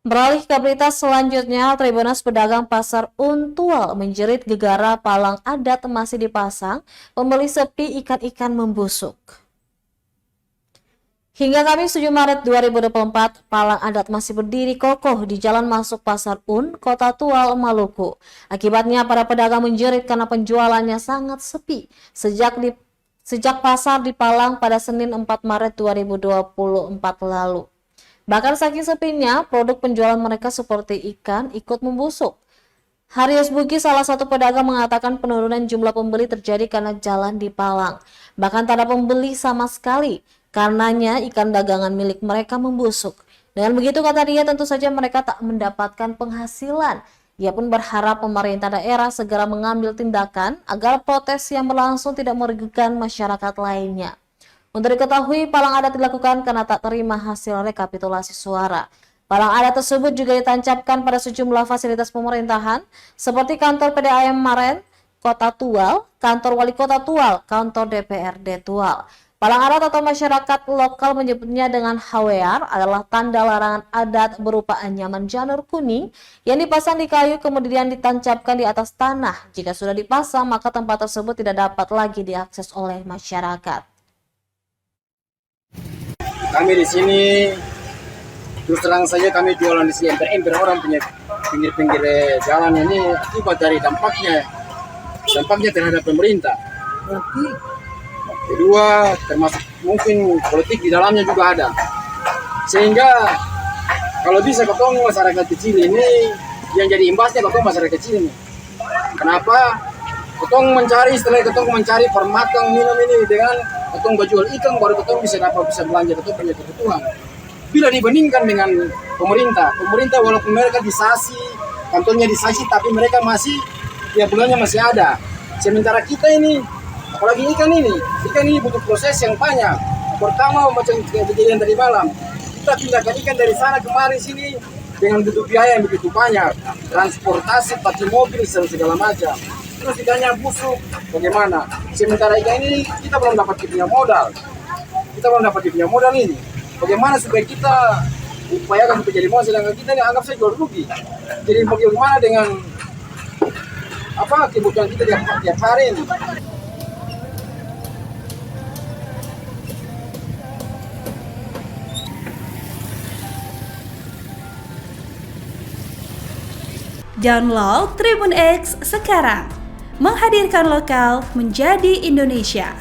Beralih ke berita selanjutnya, Tribunus Pedagang Pasar Untual menjerit gegara palang adat masih dipasang, pembeli sepi, ikan-ikan membusuk. Hingga Kamis 7 Maret 2024, palang adat masih berdiri kokoh di jalan masuk Pasar Kota Tual, Maluku. Akibatnya para pedagang menjerit karena penjualannya sangat sepi sejak pasar dipalang pada Senin 4 Maret 2024 lalu. Bahkan saking sepinya, produk penjualan mereka seperti ikan ikut membusuk. Haryos Bugi, salah satu pedagang, mengatakan penurunan jumlah pembeli terjadi karena jalan dipalang. Bahkan tak ada pembeli sama sekali, karenanya ikan dagangan milik mereka membusuk. Dengan begitu, kata dia, tentu saja mereka tak mendapatkan penghasilan. Ia pun berharap pemerintah daerah segera mengambil tindakan agar protes yang berlangsung tidak merugikan masyarakat lainnya. Untuk diketahui, palang adat dilakukan karena tak terima hasil rekapitulasi suara. Palang adat tersebut juga ditancapkan pada sejumlah fasilitas pemerintahan seperti kantor PDAM Maren, Kota Tual, kantor Wali Kota Tual, kantor DPRD Tual. Palang adat atau masyarakat lokal menyebutnya dengan hawear adalah tanda larangan adat berupa anyaman janur kuning yang dipasang di kayu kemudian ditancapkan di atas tanah. Jika sudah dipasang, maka tempat tersebut tidak dapat lagi diakses oleh masyarakat. Kami di sini terus terang saja kami jualan di sini ember-ember orang punya pinggir-pinggir jalan ini akibat dari dampaknya terhadap pemerintah. Kedua, termasuk mungkin politik di dalamnya juga ada. Sehingga kalau bisa ketemu masyarakat kecil ini yang jadi imbasnya ketemu masyarakat kecil ini. Kenapa? Ketong mencari format yang minum ini dengan ketong jual ikan baru ketong bisa belanja ketong punya kebutuhan. Bila dibandingkan dengan pemerintah walaupun mereka disasi, kantornya disasi, tapi mereka masih tiap bulannya masih ada. Sementara kita ini, apalagi ikan ini butuh proses yang banyak. Pertama macam kejadian tadi malam, kita pindahkan ikan dari sana kemari sini dengan butuh biaya yang begitu banyak, transportasi, pakai mobil, segala macam. Terus ikannya busuk, bagaimana? Sementara ikan ini kita belum dapat punya modal. Ini. Bagaimana supaya kita upayakan untuk jadi modal, sedangkan kita ini anggap saja jual rugi. Jadi bagaimana dengan kebutuhan kita tiap hari ini? Download Tribun X sekarang, menghadirkan lokal menjadi Indonesia.